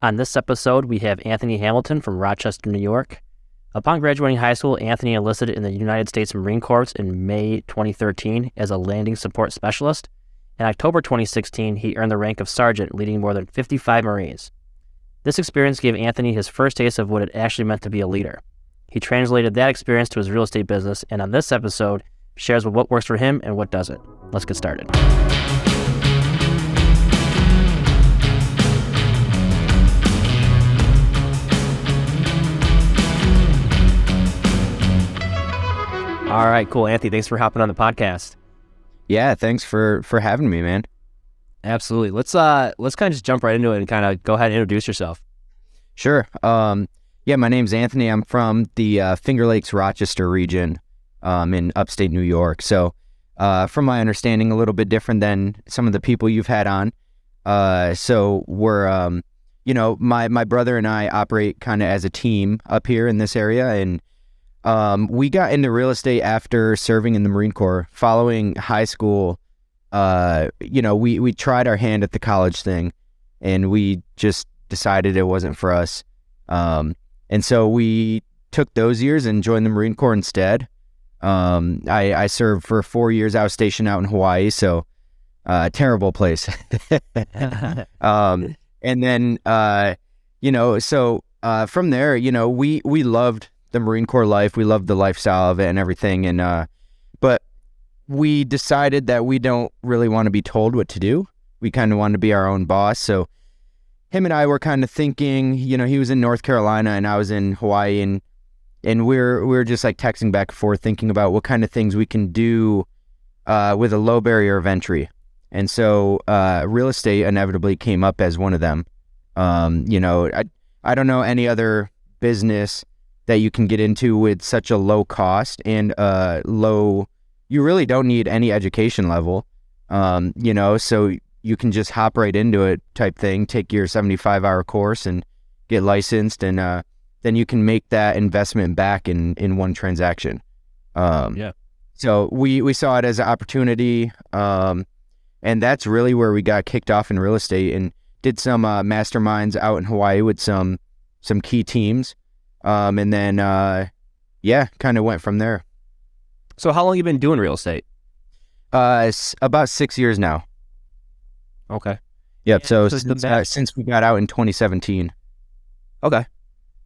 On this episode, we have Anthony Hamilton from Rochester, New York. Upon graduating high school, Anthony enlisted in the United States Marine Corps in May 2013 as a landing support specialist. In October 2016, he earned the rank of sergeant, leading more than 55 Marines. This experience gave Anthony his first taste of what it actually meant to be a leader. He translated that experience to his real estate business, and on this episode, shares what works for him and what doesn't. Let's get started. All right, cool. Anthony, thanks for hopping on the podcast. Yeah, thanks for having me, man. Absolutely. Let's kind of just jump right into it and kind of go ahead and introduce yourself. Sure. Yeah, my name's Anthony. I'm from the Finger Lakes, Rochester region in upstate New York. So from my understanding, a little bit different than some of the people you've had on. So we're, my brother and I operate kind of as a team up here in this area. And we got into real estate after serving in the Marine Corps. Following high school, we tried our hand at the college thing, and we just decided it wasn't for us. And so we took those years and joined the Marine Corps instead. I served for 4 years. I was stationed out in Hawaii, so terrible place. And then, from there, we loved the Marine Corps life. We loved the lifestyle of it and everything. And, but we decided that we don't really want to be told what to do. We kind of wanted to be our own boss. So him and I were kind of thinking, he was in North Carolina and I was in Hawaii, and we're just like texting back and forth, thinking about what kind of things we can do, with a low barrier of entry. And so, real estate inevitably came up as one of them. I don't know any other business that you can get into with such a low cost and you really don't need any education level, so you can just hop right into it type thing, take your 75-hour course and get licensed, and then you can make that investment back in one transaction. So we saw it as an opportunity, and that's really where we got kicked off in real estate, and did some masterminds out in Hawaii with some key teams. And then, kind of went from there. So how long have you been doing real estate? About 6 years now. Okay. Yep. So since we got out in 2017. Okay.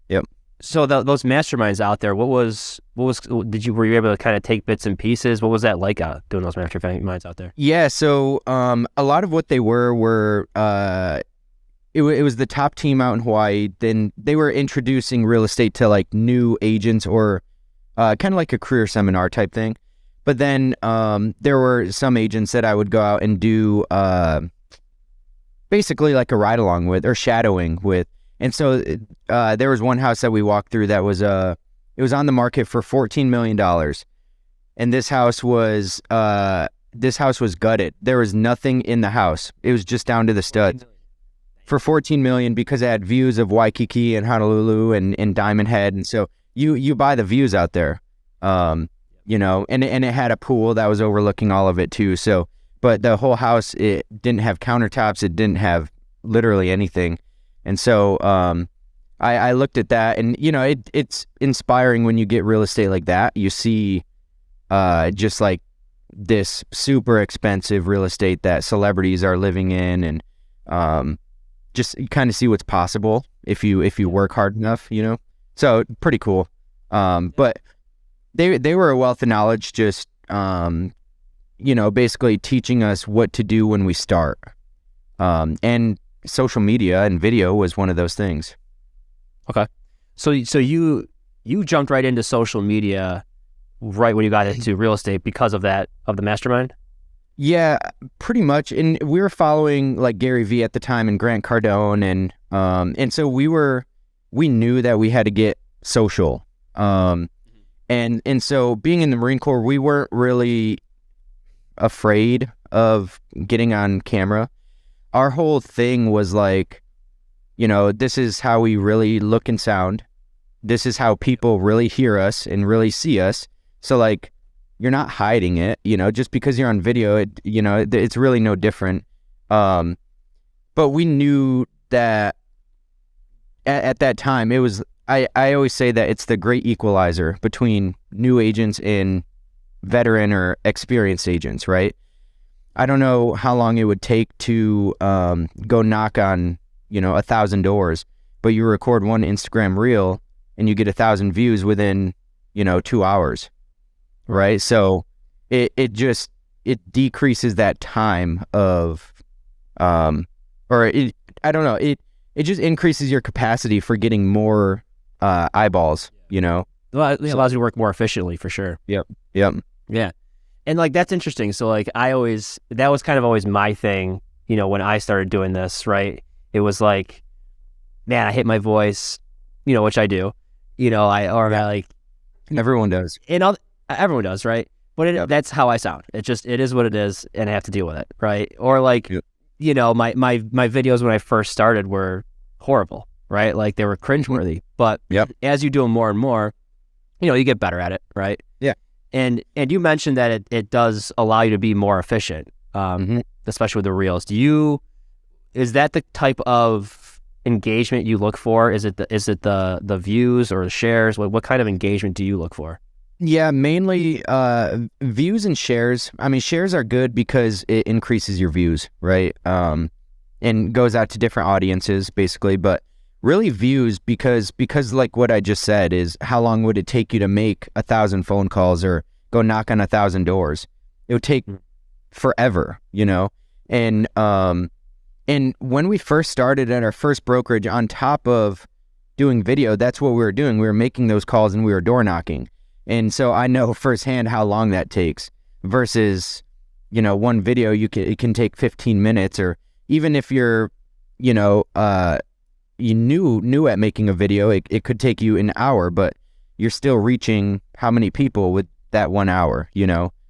Yep. So those masterminds out there, were you able to kind of take bits and pieces? What was that like doing those masterminds out there? Yeah. So, a lot of what they were, it was the top team out in Hawaii. Then they were introducing real estate to like new agents, or kind of like a career seminar type thing. But then there were some agents that I would go out and do basically like a ride along with, or shadowing with. And so there was one house that we walked through that was it was on the market for $14 million, and this house was gutted. There was nothing in the house. It was just down to the studs. For $14 million, because it had views of Waikiki and Honolulu and Diamond Head. And so you buy the views out there, and it had a pool that was overlooking all of it too. So, but the whole house, it didn't have countertops. It didn't have literally anything. And so, I looked at that, and, it's inspiring when you get real estate like that. You see, just like this super expensive real estate that celebrities are living in, and, just kind of see what's possible if you work hard enough, So pretty cool. But they were a wealth of knowledge, just basically teaching us what to do when we start. And social media and video was one of those things. Okay. So you jumped right into social media right when you got into real estate because of the mastermind? Yeah, pretty much. And we were following like Gary Vee at the time, and Grant Cardone, and so we knew that we had to get social. And so being in the Marine Corps, we weren't really afraid of getting on camera. Our whole thing was like, this is how we really look and sound. This is how people really hear us and really see us. So like, you're not hiding it, just because you're on video, it's really no different. But we knew that at that time, it was, I always say that it's the great equalizer between new agents and veteran or experienced agents, right? I don't know how long it would take to go knock on, 1,000 doors, but you record one Instagram reel and you get 1,000 views within, 2 hours, right? So it decreases that time of, I don't know, it just increases your capacity for getting more eyeballs, Well, it allows you to work more efficiently for sure. Yep. Yeah. And like, that's interesting. So like, that was kind of always my thing, when I started doing this, right? It was like, man, I hit my voice, which I do, I like, Everyone does. Everyone does, right? But that's how I sound. It is what it is, and I have to deal with it, right? Or like, my videos when I first started were horrible, right? Like they were cringeworthy. But as you do them more and more, you get better at it, right? Yeah. And you mentioned that it does allow you to be more efficient, especially with the reels. Is that the type of engagement you look for? Is it the views or the shares? What kind of engagement do you look for? Yeah, mainly views and shares. I mean, shares are good because it increases your views, right? And goes out to different audiences, basically. But really views because like what I just said is, how long would it take you to make 1,000 phone calls or go knock on 1,000 doors? It would take forever, And when we first started at our first brokerage, on top of doing video, that's what we were doing. We were making those calls and we were door knocking. And so I know firsthand how long that takes versus, one video, it can take 15 minutes, or even if you're, you new at making a video, it could take you an hour, but you're still reaching how many people with that 1 hour,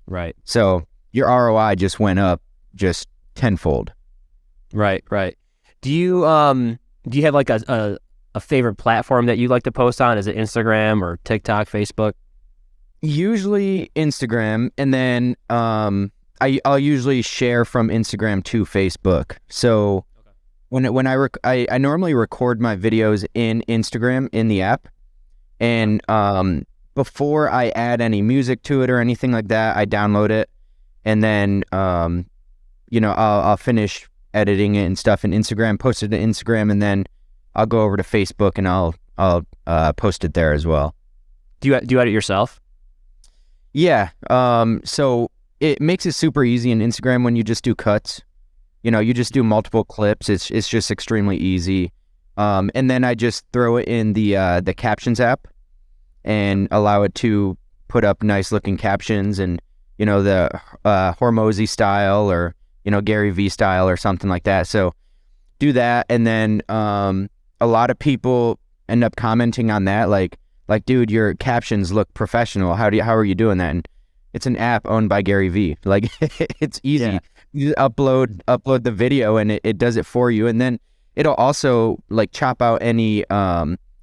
Right. So your ROI just went up just tenfold. Right. Do you have like a favorite platform that you like to post on? Is it Instagram or TikTok, Facebook? Usually Instagram, and then I'll usually share from Instagram to Facebook. So when I normally record my videos in Instagram in the app, and before I add any music to it or anything like that, I download it, and then I'll finish editing it and stuff in Instagram, post it to Instagram, and then I'll go over to Facebook and I'll post it there as well. Do you edit yourself? Yeah. So it makes it super easy in Instagram when you just do cuts. You just do multiple clips. It's just extremely easy. And then I just throw it in the captions app and allow it to put up nice looking captions and the Hormozy style or Gary V style or something like that. So do that, and then a lot of people end up commenting on that, like, dude, your captions look professional. How are you doing that? And it's an app owned by Gary V. Like, it's easy. Yeah. You upload the video and it does it for you, and then it'll also like chop out any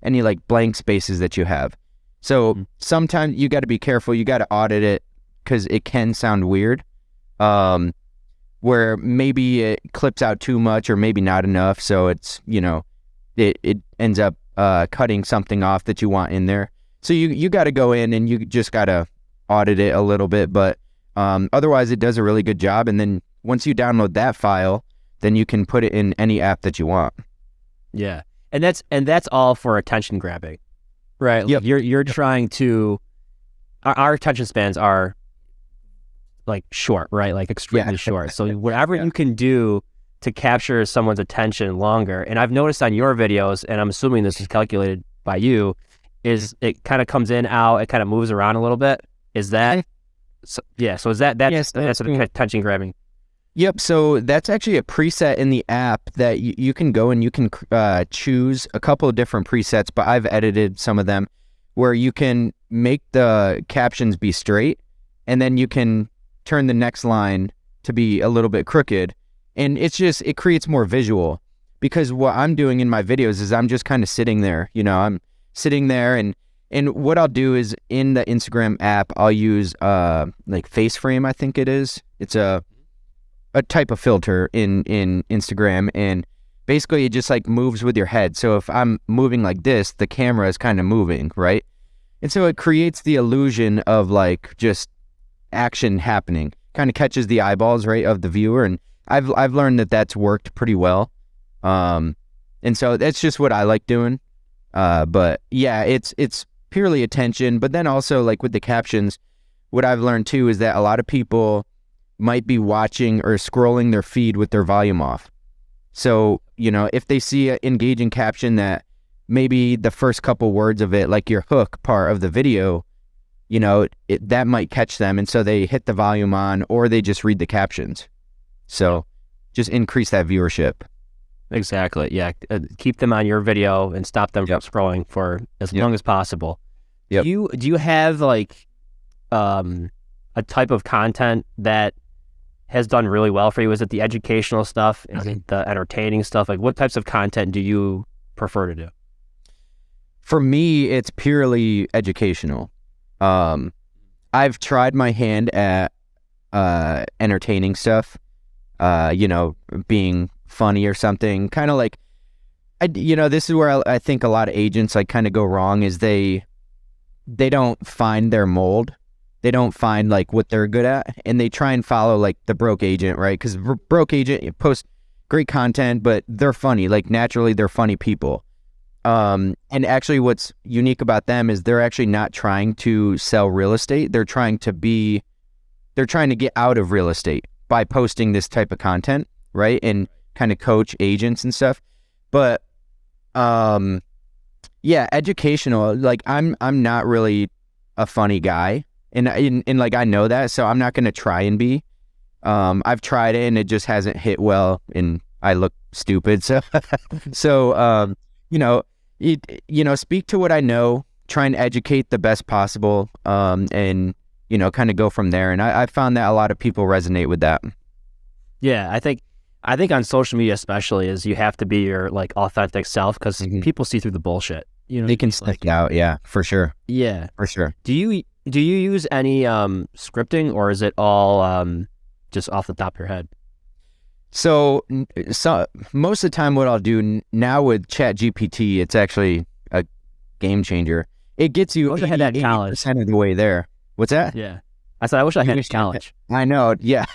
like blank spaces that you have. So sometimes you got to be careful. You got to audit it because it can sound weird. Where maybe it clips out too much or maybe not enough, so it's it ends up cutting something off that you want in there. So you got to go in and you just got to audit it a little bit, but otherwise it does a really good job. And then once you download that file, then you can put it in any app that you want. Yeah, and that's all for attention grabbing, right? Yep. You're trying to. Our attention spans are like short, right? Like extremely short. So whatever you can do to capture someone's attention longer. And I've noticed on your videos, and I'm assuming this is calculated by you, is it kind of comes in, out, it kind of moves around a little bit. Is that? So is that's attention grabbing? Yep. So that's actually a preset in the app that you can go and you can choose a couple of different presets, but I've edited some of them where you can make the captions be straight, and then you can turn the next line to be a little bit crooked. And it creates more visual, because what I'm doing in my videos is I'm just kind of sitting there, I'm sitting there, and what I'll do is in the Instagram app, I'll use like face frame, I think it is. It's a type of filter in Instagram, and basically it just like moves with your head. So if I'm moving like this, the camera is kind of moving, right? And so it creates the illusion of like just action happening, kind of catches the eyeballs, right, of the viewer. And I've learned that that's worked pretty well. And so that's just what I like doing. But yeah, it's purely attention. But then also like with the captions, what I've learned too is that a lot of people might be watching or scrolling their feed with their volume off. So, you know, if they see an engaging caption that maybe the first couple words of it, like your hook part of the video, you know, that might catch them. And so they hit the volume on, or they just read the captions. So just increase that viewership. Exactly. Yeah. Keep them on your video and stop them from scrolling for as long as possible. Yep. Do you have like a type of content that has done really well for you? Is it the educational stuff? Is it the entertaining stuff? Like what types of content do you prefer to do? For me, it's purely educational. I've tried my hand at entertaining stuff, you know, being funny or something. Kind of like, you know, this is where I think a lot of agents like kind of go wrong is they don't find their mold. They don't find like what they're good at, and they try and follow like the broke agent, right? Because broke agent posts great content, but they're funny. Like naturally, they're funny people. And actually, what's unique about them is they're actually not trying to sell real estate. They're trying to get out of real estate by posting this type of content, right? And kind of coach agents and stuff. But yeah, educational. Like I'm not really a funny guy. And like I know that, so I'm not going to try and be. I've tried it and it just hasn't hit well, and I look stupid. So, you know, speak to what I know, try and educate the best possible, and you know, kind of go from there. And I found that a lot of people resonate with that. Yeah, I think on social media especially is you have to be your like authentic self because people see through the bullshit. You know, they can stick out. Yeah, for sure. Yeah, for sure. Do you use any scripting, or is it all just off the top of your head? So most of the time what I'll do now with ChatGPT, it's actually a game changer. It gets you 80% of the way there. What's that? Yeah. I said, I wish I had college. I know. Yeah.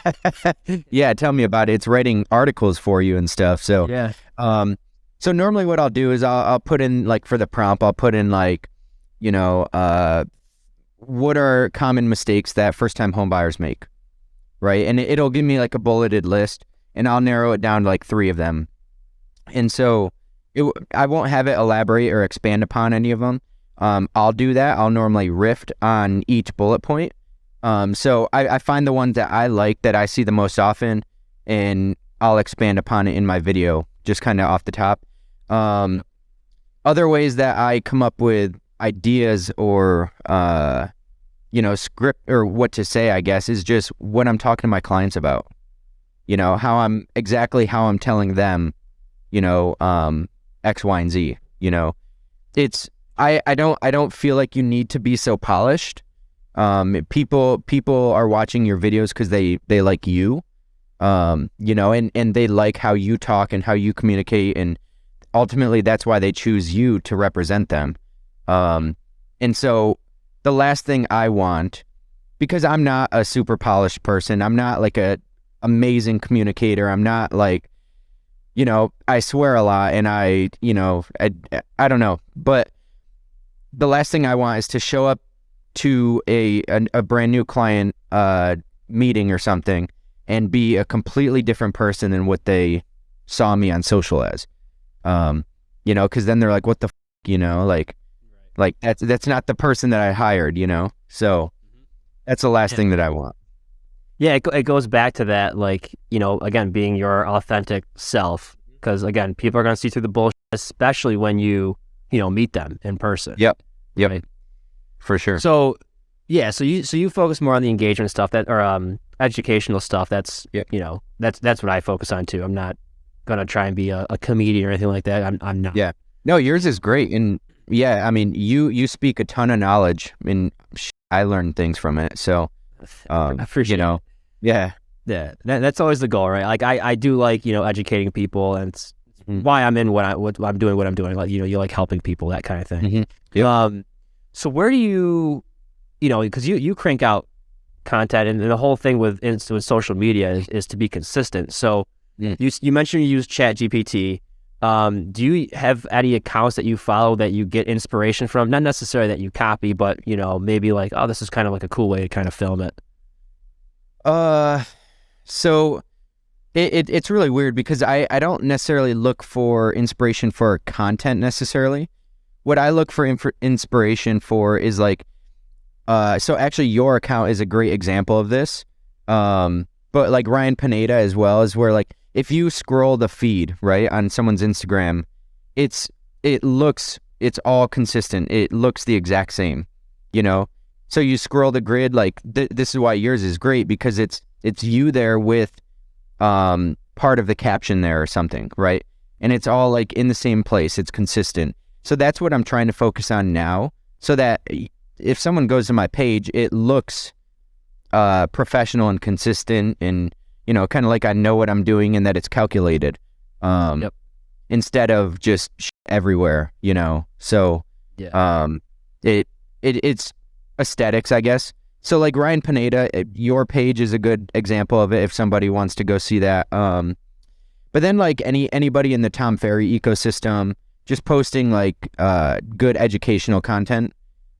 Yeah. Tell me about it. It's writing articles for you and stuff. So, yeah. So normally what I'll do is I'll put in like for the prompt, I'll put in like, you know, what are common mistakes that first-time home buyers make, right? And it'll give me like a bulleted list, and I'll narrow it down to like 3 of them. And so I won't have it elaborate or expand upon any of them. I'll do that. I'll normally riff on each bullet point. So I find the ones that I like, that I see the most often, and I'll expand upon it in my video, just kind of off the top. Other ways that I come up with ideas or you know, script or what to say, I guess, is just what I'm talking to my clients about. You know, how I'm telling them, you know, X, Y, and Z. You know, it's I don't feel like you need to be so polished. People are watching your videos because they like you, you know, and they like how you talk and how you communicate, and ultimately that's why they choose you to represent them. And so the last thing I want, because I'm not a super polished person, I'm not like a amazing communicator, I'm not like, you know, I swear a lot, and I don't know, but the last thing I want is to show up to a brand new client meeting or something and be a completely different person than what they saw me on social as. You know, because then they're like, what the you know, like that's not the person that I hired, you know? So that's the last thing that I want. Yeah, it goes back to that, like, you know, again, being your authentic self, because again, people are going to see through the bullshit, especially when you know, meet them in person. Yep. Right? For sure. So yeah, so you focus more on the engagement stuff, that or educational stuff. That's you know, that's what I focus on too. I'm not gonna try and be a comedian or anything like that. I'm not. Yeah. No, yours is great, and yeah, I mean, you speak a ton of knowledge, and I learned things from it. So, I appreciate, you know, yeah, that's always the goal, right? Like I do like, you know, educating people, and it's why I'm in what I'm doing, like, you know, you like helping people, that kind of thing. Mm-hmm. Yep. So where do you know, because you crank out content, and the whole thing with social media is to be consistent. So you mentioned you use ChatGPT. Do you have any accounts that you follow that you get inspiration from? Not necessarily that you copy, but, you know, maybe like, oh, this is kind of like a cool way to kind of film it. So it's really weird because I don't necessarily look for inspiration for content necessarily. What I look for inspiration for is like, so actually your account is a great example of this. But like Ryan Pineda as well, is where like, if you scroll the feed, right, on someone's Instagram, it's all consistent. It looks the exact same, you know? So you scroll the grid, like this is why yours is great, because it's you there with part of the caption there or something, right? And it's all like in the same place. It's consistent. So that's what I'm trying to focus on now, so that if someone goes to my page, it looks professional and consistent, and, you know, kind of like I know what I'm doing and that it's calculated, instead of just everywhere, you know? So, it's aesthetics, I guess. So like Ryan Pineda, your page is a good example of it if somebody wants to go see that. But then like anybody in the Tom Ferry ecosystem, just posting like good educational content.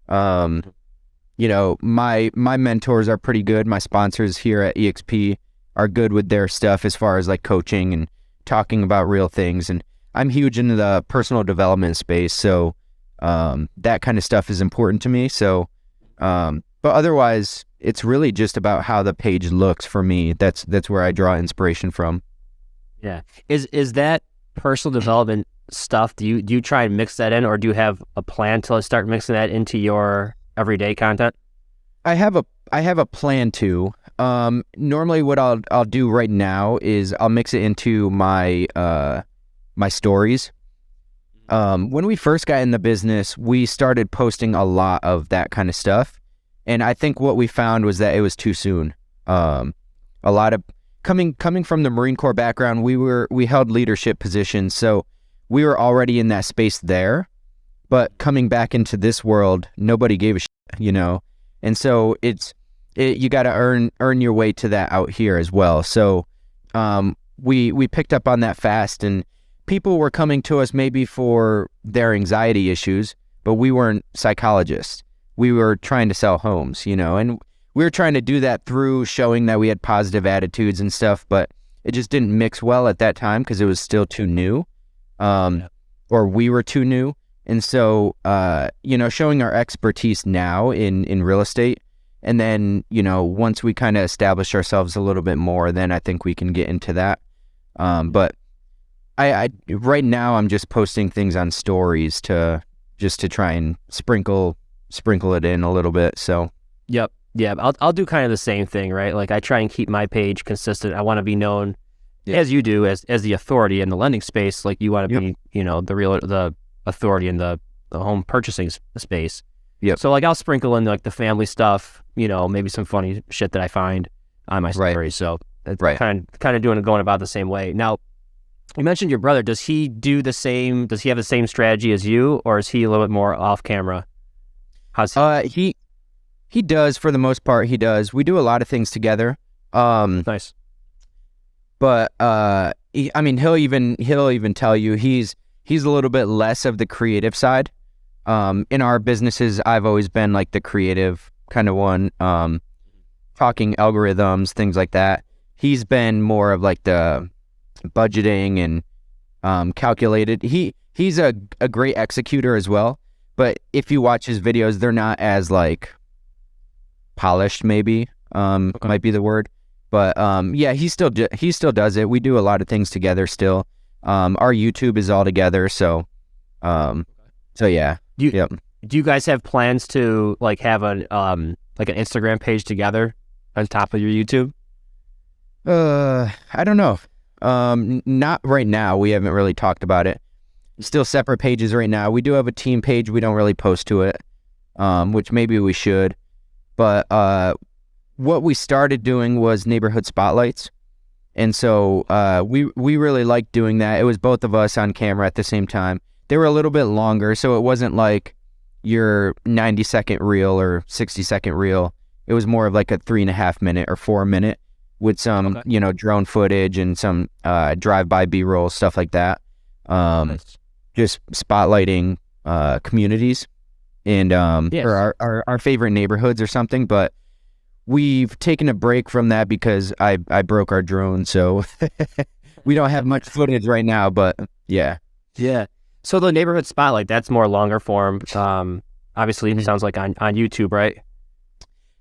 You know, my mentors are pretty good. My sponsors here at EXP are good with their stuff as far as like coaching and talking about real things. And I'm huge into the personal development space. So that kind of stuff is important to me. So, but otherwise, it's really just about how the page looks for me. That's where I draw inspiration from. Yeah. Is that personal development stuff, do you try and mix that in, or do you have a plan to start mixing that into your everyday content? I have a plan to. Normally what I'll do right now is I'll mix it into my my stories. When we first got in the business, we started posting a lot of that kind of stuff, and I think what we found was that it was too soon. A lot of coming from the Marine Corps background, we held leadership positions, so we were already in that space there. But coming back into this world, nobody gave a shit, you know? And so you got to earn your way to that out here as well. So we picked up on that fast, and people were coming to us maybe for their anxiety issues, but we weren't psychologists. We were trying to sell homes, you know, and we were trying to do that through showing that we had positive attitudes and stuff, but it just didn't mix well at that time because it was still too new, or we were too new. And so, you know, showing our expertise now in real estate, and then, you know, once we kind of establish ourselves a little bit more, then I think we can get into that. But I right now I'm just posting things on stories to try and sprinkle it in a little bit. So, yeah, I'll do kind of the same thing, right? Like I try and keep my page consistent. I want to be known, as you do, as the authority in the lending space. Like you want to be, you know, the authority in the home purchasing space. Yep. So like I'll sprinkle in like the family stuff, you know, maybe some funny shit that I find on my stories. Right. So it's kind of going about the same way. Now, you mentioned your brother. Does he do the same? Does he have the same strategy as you, or is he a little bit more off camera? How's he? He does, for the most part. He does. We do a lot of things together. Nice. But I mean, he'll even tell you he's a little bit less of the creative side. In our businesses, I've always been like the creative kind of one, talking algorithms, things like that. He's been more of like the budgeting and calculated. He's a great executor as well. But if you watch his videos, they're not as like polished, maybe might be the word. But yeah, he still does it. We do a lot of things together still. Our YouTube is all together, so yeah. Do you guys have plans to like have an Instagram page together on top of your YouTube? I don't know. Not right now. We haven't really talked about it. Still separate pages right now. We do have a team page. We don't really post to it, which maybe we should. But what we started doing was neighborhood spotlights. And so we really liked doing that. It was both of us on camera at the same time. They were a little bit longer, so it wasn't like your 90-second reel or 60-second reel. It was more of like a 3.5 minute or 4 minute with some, drone footage and some drive-by B-roll, stuff like that. Nice. Just spotlighting communities and or our favorite neighborhoods or something. But we've taken a break from that because I broke our drone, so we don't have much footage right now. But yeah. So the neighborhood spotlight, that's more longer form. Obviously, it sounds like on YouTube, right?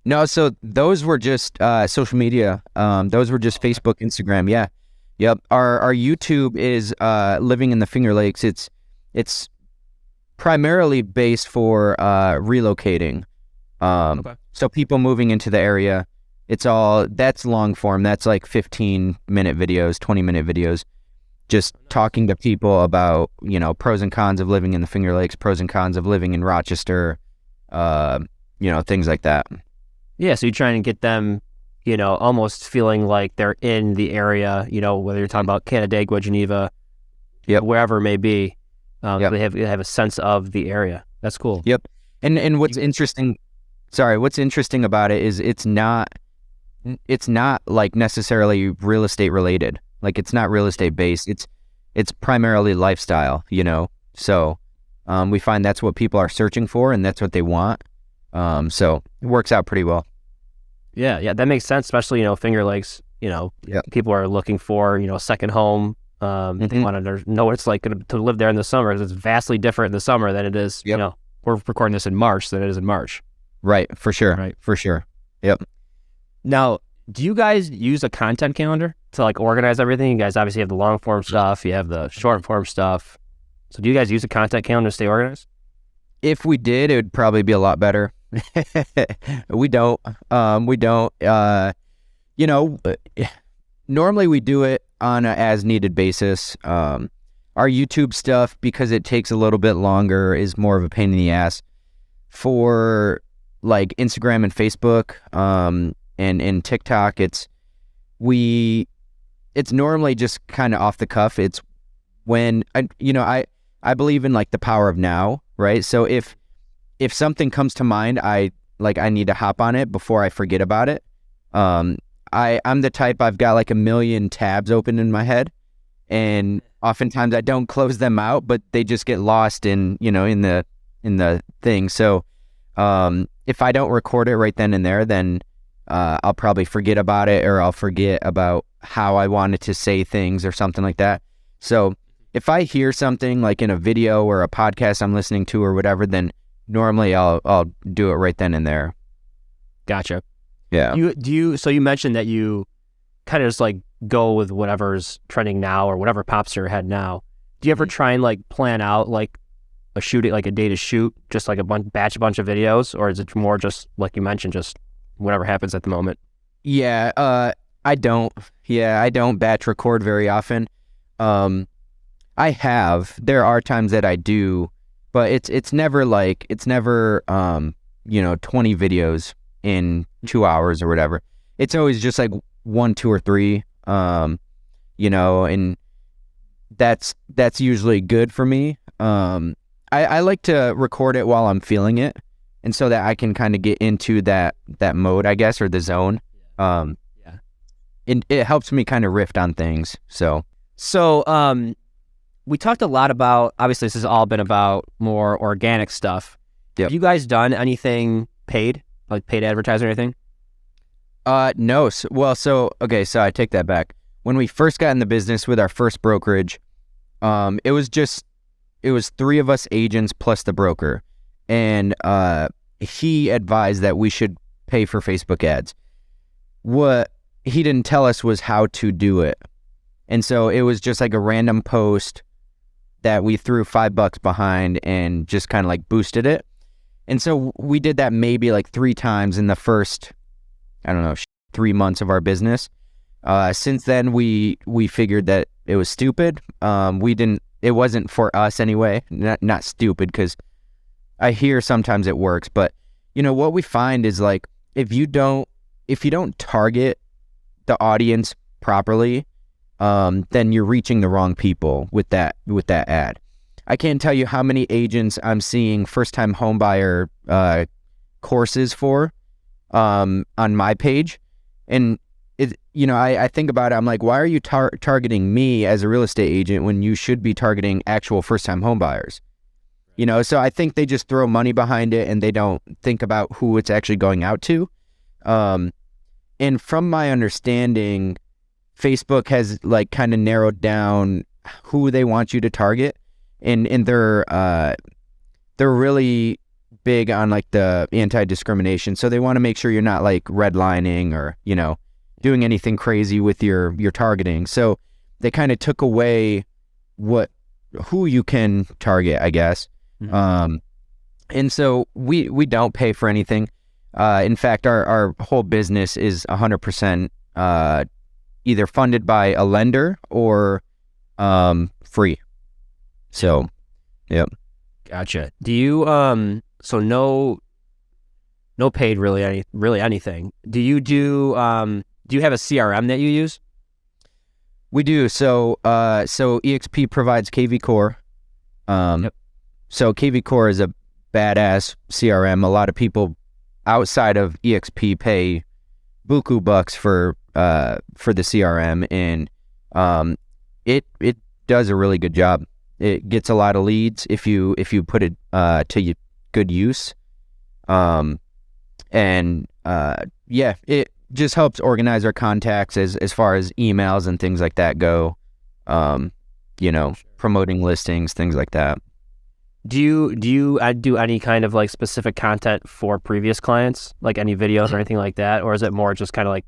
No, so those were just social media. Those were just Facebook, Instagram. Yeah. Yep. Our YouTube is Living in the Finger Lakes. It's primarily based for relocating. So people moving into the area. That's long form. That's like 15-minute videos, 20-minute videos. Just talking to people about, pros and cons of living in the Finger Lakes, pros and cons of living in Rochester, things like that. Yeah, so you're trying to get them, almost feeling like they're in the area, whether you're talking about Canandaigua, Geneva, wherever it may be. They have a sense of the area. That's cool. Yep. And what's interesting about it is it's not like necessarily real estate related. Like it's not real estate based. It's primarily lifestyle, So we find that's what people are searching for and that's what they want. So it works out pretty well. Yeah, that makes sense, especially, Finger Lakes, people are looking for, a second home. They want to know what it's like to live there in the summer. It's vastly different in the summer than it is, we're recording this in March than it is in March. Right, for sure. Right. For sure. Yep. Now, do you guys use a content calendar to like organize everything? You guys obviously have the long form stuff, you have the short form stuff. So do you guys use a content calendar to stay organized? If we did, it would probably be a lot better. We don't. Normally we do it on an as needed basis. Our YouTube stuff, because it takes a little bit longer, is more of a pain in the ass. For like Instagram and Facebook, and TikTok, it's normally just kind of off the cuff. It's when I believe in like the power of now, right? So if something comes to mind, I need to hop on it before I forget about it. I'm the type, I've got like a million tabs open in my head, and oftentimes I don't close them out, but they just get lost in the thing. So if I don't record it right then and there, then I'll probably forget about it, or I'll forget about how I wanted to say things or something like that. So if I hear something like in a video or a podcast I'm listening to or whatever, then normally I'll do it right then and there. Gotcha. Yeah. So you mentioned that you kind of just like go with whatever's trending now or whatever pops to your head now. Do you ever try and like plan out like a shoot, like a day to shoot, just like a bunch of videos, or is it more just like you mentioned, just whatever happens at the moment? Yeah. I don't batch record very often. There are times that I do, but it's never 20 videos in 2 hours or whatever. It's always just like 1, 2, or 3, and that's usually good for me. I like to record it while I'm feeling it, and so that I can kind of get into that mode, I guess, or the zone. And it helps me kind of riff on things. So we talked a lot about, obviously this has all been about more organic stuff. Yep. Have you guys done anything paid, like paid advertising or anything? No. So I take that back. When we first got in the business with our first brokerage, it was 3 of us agents plus the broker. And he advised that we should pay for Facebook ads. What he didn't tell us was how to do it. And so it was just like a random post that we threw $5 behind and just kind of like boosted it. And so we did that maybe like 3 times in the first, 3 months of our business. Since then, we figured that it was stupid. It wasn't for us anyway. Not stupid, because I hear sometimes it works, but what we find is like if you don't target the audience properly, then you're reaching the wrong people with that ad. I can't tell you how many agents I'm seeing first-time homebuyer courses for on my page, and I think about it. I'm like, why are you targeting me as a real estate agent when you should be targeting actual first-time homebuyers? So I think they just throw money behind it and they don't think about who it's actually going out to. And from my understanding, Facebook has like kind of narrowed down who they want you to target, and they're really big on like the anti-discrimination. So they want to make sure you're not like redlining or doing anything crazy with your targeting. So they kind of took away who you can target, I guess. Mm-hmm. And so we don't pay for anything. In fact, our whole business is 100% either funded by a lender or free. So, yep. Gotcha. Do you so no paid really anything? Do you have a CRM that you use? We do. So EXP provides KV Core. Yep. So KV Core is a badass CRM. A lot of people outside of EXP pay buku bucks for the CRM, and it does a really good job. It gets a lot of leads if you put it to good use, it just helps organize our contacts as far as emails and things like that go. Promoting listings, things like that. Do you do any kind of like specific content for previous clients, like any videos or anything like that, or is it more just kind of like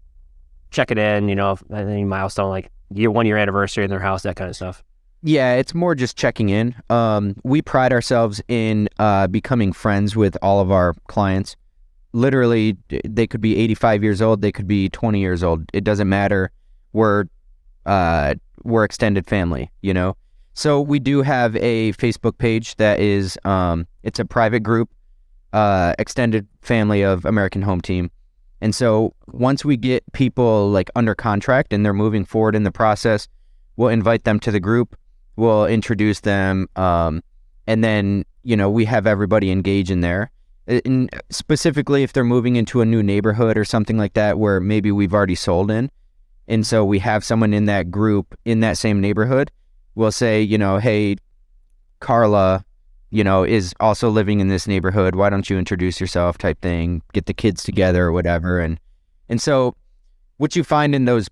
check it in, if any milestone, like 1 year anniversary in their house, that kind of stuff? Yeah, it's more just checking in. We pride ourselves in becoming friends with all of our clients. Literally, they could be 85 years old, they could be 20 years old. It doesn't matter. We're extended family, So we do have a Facebook page that is, it's a private group, extended family of American Home Team. And so once we get people like under contract and they're moving forward in the process, we'll invite them to the group. We'll introduce them. And then, we have everybody engage in there. And specifically if they're moving into a new neighborhood or something like that, where maybe we've already sold in. And so we have someone in that group in that same neighborhood. We'll say, hey, Carla, is also living in this neighborhood. Why don't you introduce yourself type thing, get the kids together or whatever. And so what you find in those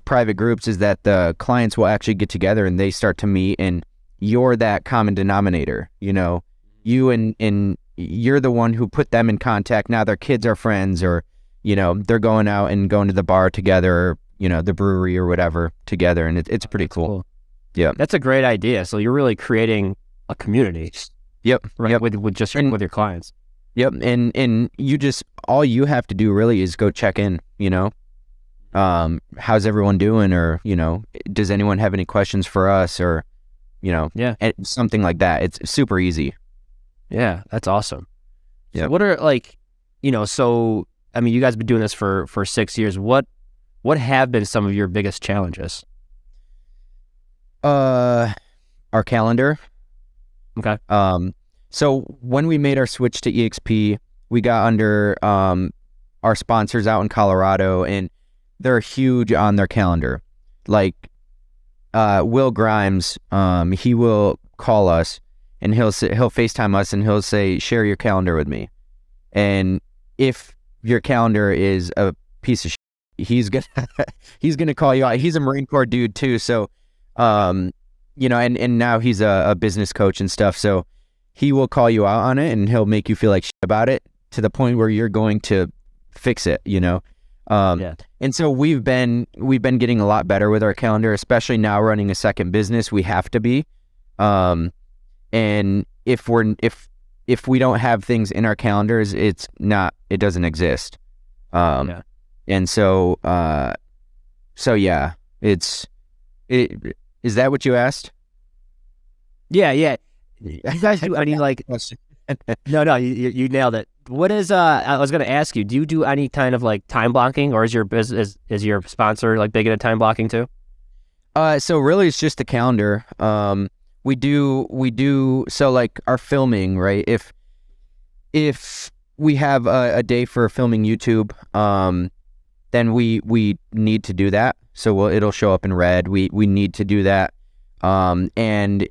private groups is that the clients will actually get together and they start to meet, and you're that common denominator, you and you're the one who put them in contact. Now their kids are friends, or, they're going out and going to the bar together, or, the brewery or whatever together. And it's pretty cool. Yeah. That's a great idea. So you're really creating a community. Yep. Right. Yep. With your clients. Yep. And you just, all you have to do really is go check in, how's everyone doing? Or, does anyone have any questions for us? Or, something like that. It's super easy. Yeah. That's awesome. Yeah. So what are you guys have been doing this for 6 years. What have been some of your biggest challenges? Our calendar. Okay. So when we made our switch to EXP, we got under our sponsors out in Colorado, and they're huge on their calendar. Like Will Grimes, he will call us and he'll FaceTime us and he'll say, share your calendar with me. And if your calendar is a piece of shit, he's gonna call you out. He's a Marine Corps dude too, so and now he's a business coach and stuff, so he will call you out on it and he'll make you feel like shit about it to the point where you're going to fix it, And so we've been getting a lot better with our calendar, especially now running a second business. We have to be, and if we don't have things in our calendars, it doesn't exist. And so yeah, is that what you asked? Yeah. You guys do, no, you nailed it. What is I was going to ask you, do you do any kind of like time blocking, or is your business is your sponsor like big into time blocking too? So really it's just the calendar. We do so like our filming, right? If we have a day for filming YouTube, then we need to do that. So it'll show up in red. We need to do that. And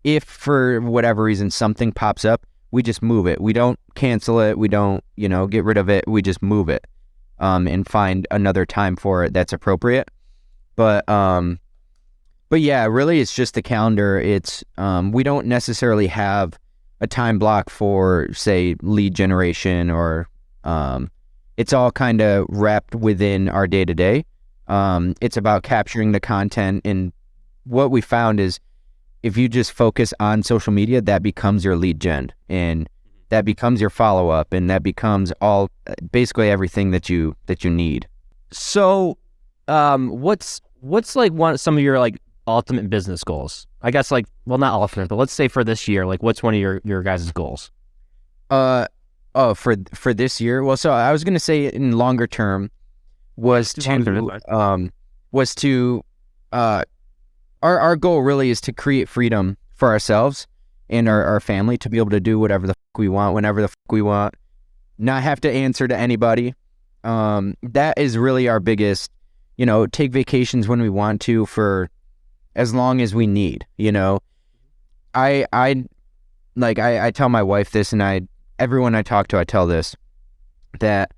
if for whatever reason something pops up, we just move it. We don't cancel it. We don't, get rid of it. We just move it, and find another time for it that's appropriate. But yeah, really it's just the calendar. It's, we don't necessarily have a time block for, say, lead generation or, it's all kind of wrapped within our day to day. It's about capturing the content, and what we found is if you just focus on social media, that becomes your lead gen, and that becomes your follow up, and that becomes all basically everything that you need. So, what's like some of your like ultimate business goals? I guess like, well, not ultimate, but let's say for this year, like what's one of your guys' goals? For this year, well, so I was gonna say in longer term was to our goal really is to create freedom for ourselves and our family to be able to do whatever the fuck we want, whenever the fuck we want, not have to answer to anybody. That is really our biggest, take vacations when we want to for as long as we need, I tell my wife this, and everyone I talk to, I tell this, that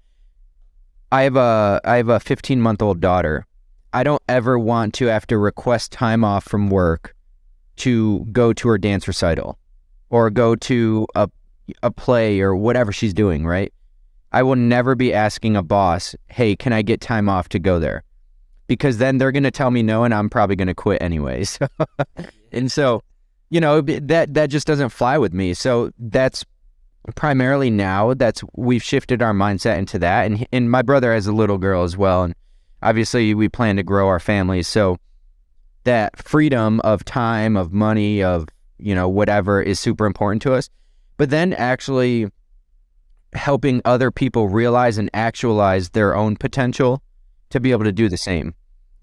I have a 15-month-old daughter. I don't ever want to have to request time off from work to go to her dance recital or go to a play or whatever she's doing, right? I will never be asking a boss, hey, can I get time off to go there? Because then they're going to tell me no, and I'm probably going to quit anyways. And so, that just doesn't fly with me. So that's primarily now we've shifted our mindset into that. And my brother has a little girl as well. And obviously we plan to grow our family. So that freedom of time, of money, of, whatever is super important to us. But then actually helping other people realize and actualize their own potential to be able to do the same,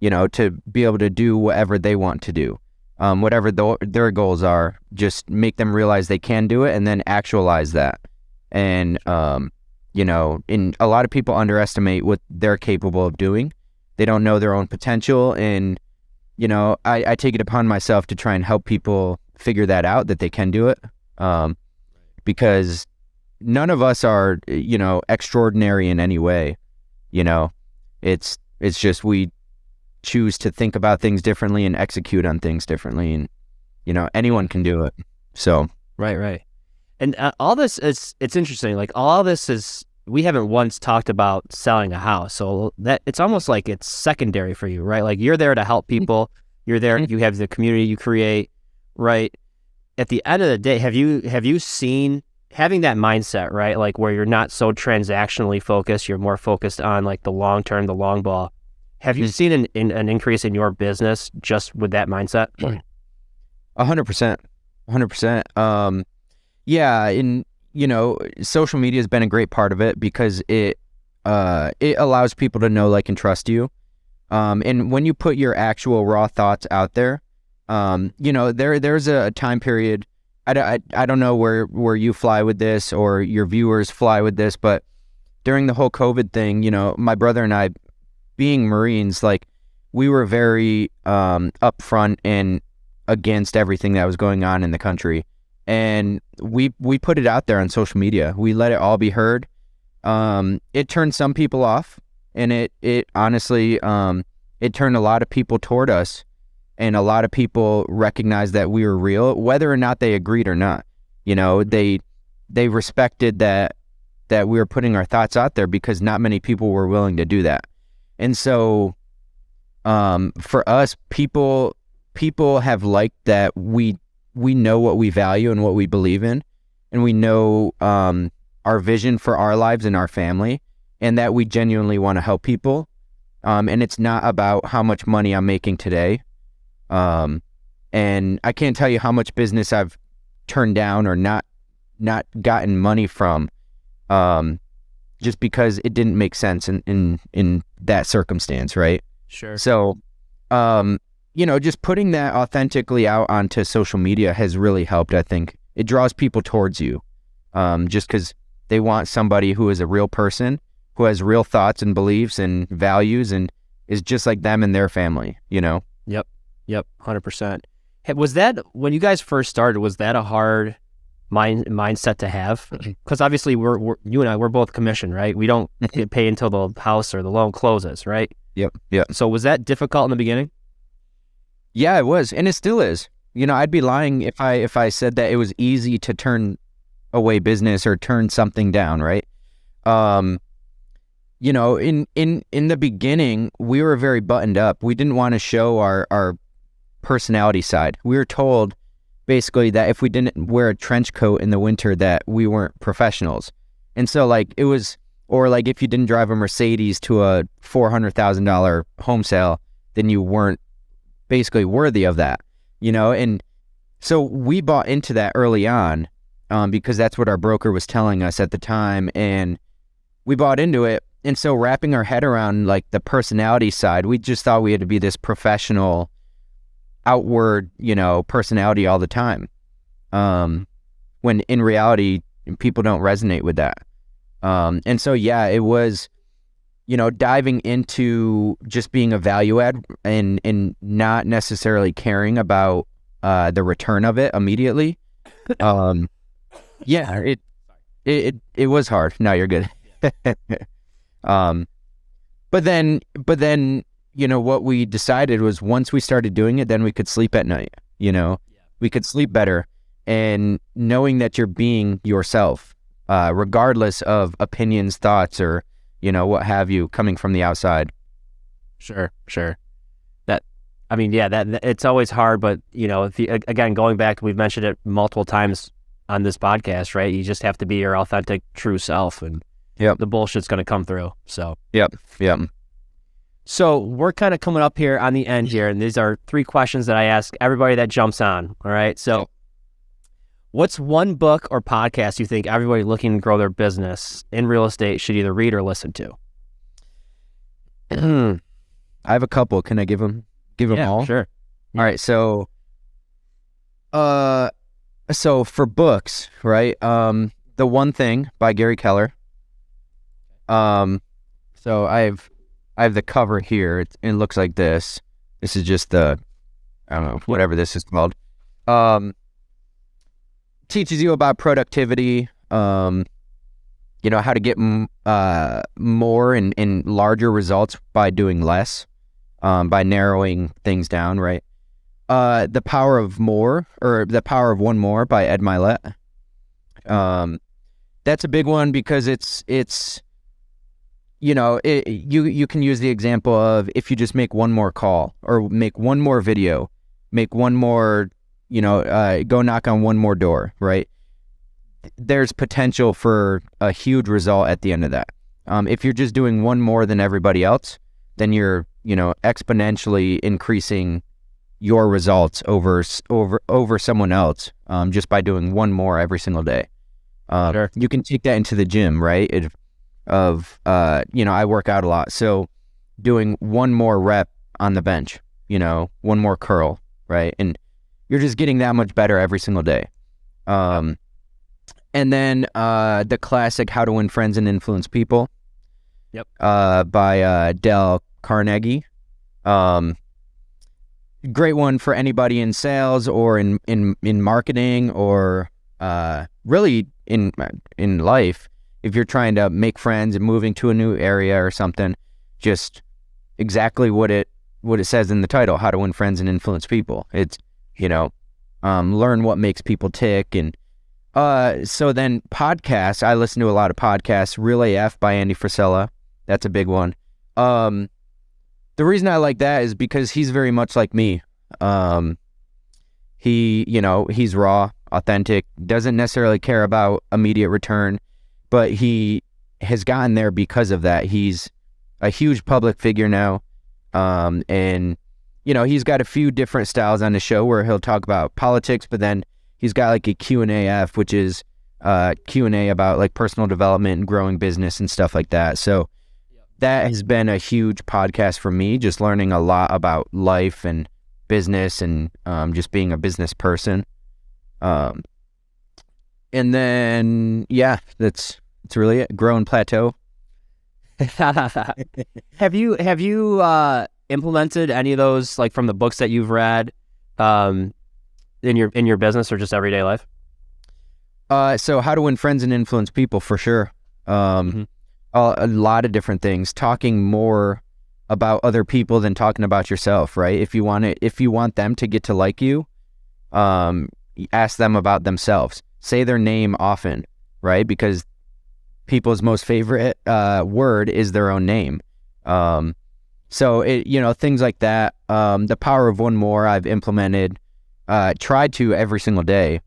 to be able to do whatever they want to do, whatever their goals are, just make them realize they can do it and then actualize that. And, and a lot of people underestimate what they're capable of doing. They don't know their own potential. And, I take it upon myself to try and help people figure that out, that they can do it. Because none of us are, extraordinary in any way. It's just we choose to think about things differently and execute on things differently, and anyone can do it. So right. And all this it's interesting. Like all this is, we haven't once talked about selling a house, so that it's almost like it's secondary for you, right? Like you're there to help people. You're there. You have the community you create, right? At the end of the day, have you seen having that mindset, right? Like where you're not so transactionally focused, you're more focused on like the long term, the long ball. Have you seen an increase in your business just with that mindset? 100%. Yeah. And, social media has been a great part of it because it allows people to know, like, and trust you. And when you put your actual raw thoughts out there, there's a time period. I don't know where you fly with this or your viewers fly with this, but during the whole COVID thing, my brother and I, being Marines, like we were very upfront and against everything that was going on in the country. And we put it out there on social media. We let it all be heard. It turned some people off, and it honestly, it turned a lot of people toward us. And a lot of people recognized that we were real, whether or not they agreed or not. They respected that we were putting our thoughts out there because not many people were willing to do that. And so, for us, people have liked that we know what we value and what we believe in, and we know our vision for our lives and our family, and that we genuinely want to help people. And it's not about how much money I'm making today. And I can't tell you how much business I've turned down or not gotten money from just because it didn't make sense in that circumstance, right? Sure. So, just putting that authentically out onto social media has really helped, I think. It draws people towards you, just because they want somebody who is a real person, who has real thoughts and beliefs and values and is just like them and their family, Yep, 100%. Was that, when you guys first started, was that a hard mindset to have? Because obviously you and I, we're both commissioned, right? We don't get paid until the house or the loan closes, right? Yep. So was that difficult in the beginning? Yeah, it was, and it still is. I'd be lying if I said that it was easy to turn away business or turn something down, right? In the beginning, we were very buttoned up. We didn't want to show our personality side. We were told basically that if we didn't wear a trench coat in the winter, that we weren't professionals. And so it was, or if you didn't drive a Mercedes to a $400,000 home sale, then you weren't basically worthy of that, and so we bought into that early on, because that's what our broker was telling us at the time, and we bought into it. And so wrapping our head around the personality side, we just thought we had to be this professional outward, personality all the time, when in reality people don't resonate with that. And so it was diving into just being a value add and not necessarily caring about the return of it immediately. It was hard. No, you're good. But then what we decided was, once we started doing it, then we could sleep at night. We could sleep better, and knowing that you're being yourself, regardless of opinions, thoughts, or what have you, coming from the outside. Sure. That it's always hard, but if you, again, going back, we've mentioned it multiple times on this podcast, right? You just have to be your authentic, true self, and the bullshit's going to come through. So Yep. So we're kind of coming up here on the end here, and these are 3 questions that I ask everybody that jumps on. All right. So what's one book or podcast you think everybody looking to grow their business in real estate should either read or listen to? I have a couple. Can I give them all? Sure. All right. So for books, right? The One Thing by Gary Keller. So I have the cover here. It looks like this. This is just I don't know, whatever this is called. Teaches you about productivity, how to get more and larger results by doing less, by narrowing things down, right? The Power of More, or The Power of One More by Ed Milet. That's a big one because it's you can use the example of, if you just make one more call or make one more video, make one more, go knock on one more door, right? There's potential for a huge result at the end of that. If you're just doing one more than everybody else, then you're, exponentially increasing your results over someone else, just by doing one more every single day. Sure. You can take that into the gym, right? I work out a lot, so doing one more rep on the bench, one more curl, right? And you're just getting that much better every single day. And then the classic How to Win Friends and Influence People. Yep. By Dale Carnegie. Great one for anybody in sales or in marketing, or really in life. If you're trying to make friends and moving to a new area or something, just exactly what it says in the title, How to Win Friends and Influence People. It's, learn what makes people tick. And so then podcasts, I listen to a lot of podcasts. Real AF by Andy Frisella. That's a big one. The reason I like that is because he's very much like me. He's raw, authentic, doesn't necessarily care about immediate return, but he has gotten there because of that. He's a huge public figure now. And he's got a few different styles on the show where he'll talk about politics, but then he's got like a Q&AF, which is Q&A about like personal development and growing business and stuff like that. So that has been a huge podcast for me, just learning a lot about life and business and just being a business person. And then, yeah, that's really it. Grow and Plateau. Have you implemented any of those, like from the books that you've read, in your business or just everyday life? So How to Win Friends and Influence People, for sure. A lot of different things. Talking more about other people than talking about yourself, right? If you want them to get to like you, ask them about themselves. Say their name often, right? Because people's most favorite word is their own name. So things like that. The power of one more I've implemented, tried to every single day.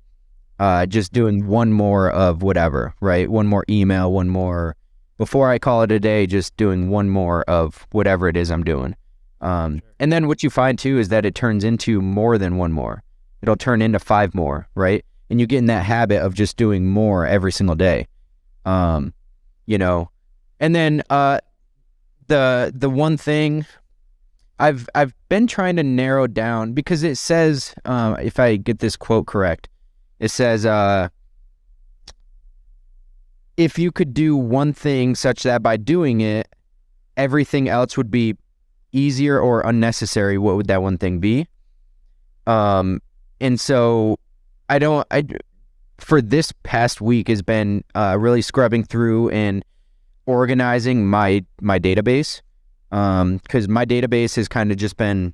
Just doing one more of whatever, right? One more email, one more, before I call it a day, just doing one more of whatever it is I'm doing. And then what you find too is that it turns into more than one more. It'll turn into 5 more, right? And you get in that habit of just doing more every single day. And then the one thing I've been trying to narrow down, because it says, if I get this quote correct, it says, if you could do one thing such that by doing it, everything else would be easier or unnecessary, what would that one thing be? And so for this past week has been really scrubbing through and organizing my database, because my database has kind of just been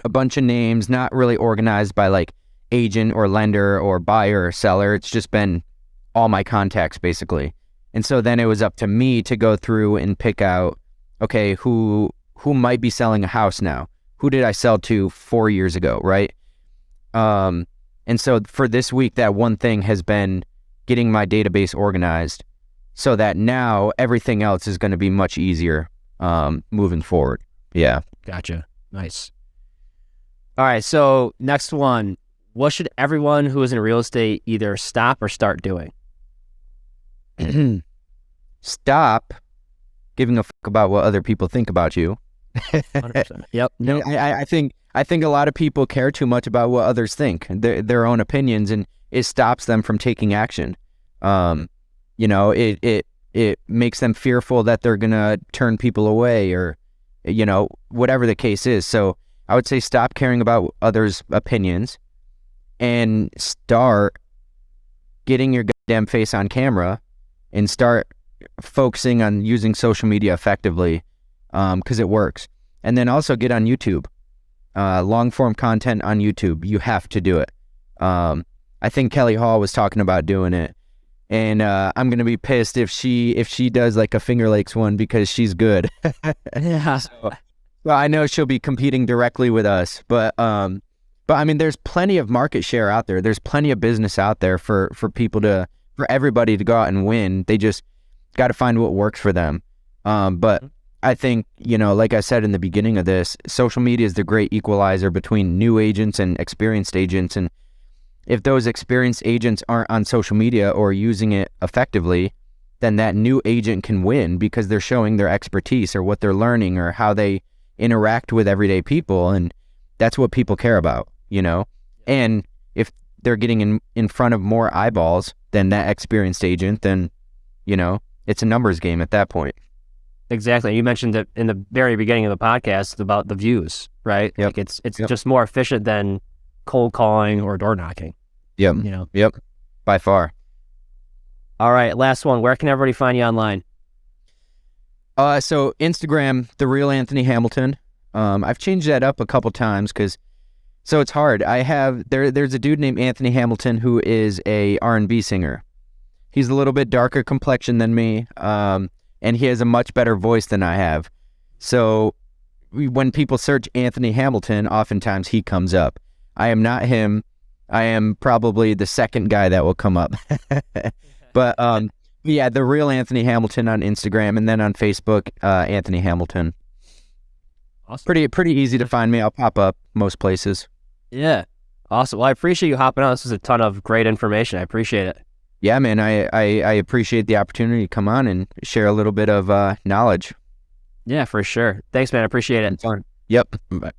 a bunch of names, not really organized by like agent or lender or buyer or seller. It's just been all my contacts basically. And so then it was up to me to go through and pick out, okay, who might be selling a house now? Who did I sell to 4 years ago, right? And so for this week, that one thing has been getting my database organized so that now everything else is going to be much easier moving forward. Yeah. Gotcha. Nice. All right. So next one, what should everyone who is in real estate either stop or start doing? Stop giving a fuck about what other people think about you. 100%. Yep. No, I think a lot of people care too much about what others think, their own opinions, and it stops them from taking action. It makes them fearful that they're gonna turn people away, or whatever the case is. So I would say stop caring about others' opinions and start getting your goddamn face on camera and start focusing on using social media effectively, because it works. And then also get on YouTube. Long form content on YouTube. You have to do it. I think Kelly Hall was talking about doing it, and I'm gonna be pissed if she does like a Finger Lakes one, because she's good. Yeah. Well, I know she'll be competing directly with us, but I mean, there's plenty of market share out there. There's plenty of business out there for everybody to go out and win. They just got to find what works for them. But I think, like I said in the beginning of this, social media is the great equalizer between new agents and experienced agents. And if those experienced agents aren't on social media or using it effectively, then that new agent can win because they're showing their expertise or what they're learning or how they interact with everyday people. And that's what people care about, And if they're getting in front of more eyeballs than that experienced agent, then, it's a numbers game at that point. Exactly. You mentioned it in the very beginning of the podcast about the views, right? Yep. Like it's just more efficient than cold calling or door knocking. Yep. Yep. By far. All right. Last one. Where can everybody find you online? So Instagram, The Real Anthony Hamilton. I've changed that up a couple times so it's hard. There's a dude named Anthony Hamilton who is a R&B singer. He's a little bit darker complexion than me. And he has a much better voice than I have. So when people search Anthony Hamilton, oftentimes he comes up. I am not him. I am probably the second guy that will come up. But yeah, The Real Anthony Hamilton on Instagram, and then on Facebook, Anthony Hamilton. Awesome. Pretty easy to find me. I'll pop up most places. Yeah. Awesome. Well, I appreciate you hopping on. This was a ton of great information. I appreciate it. Yeah, man, I appreciate the opportunity to come on and share a little bit of knowledge. Yeah, for sure. Thanks, man. I appreciate it. Fun. Yep. Bye.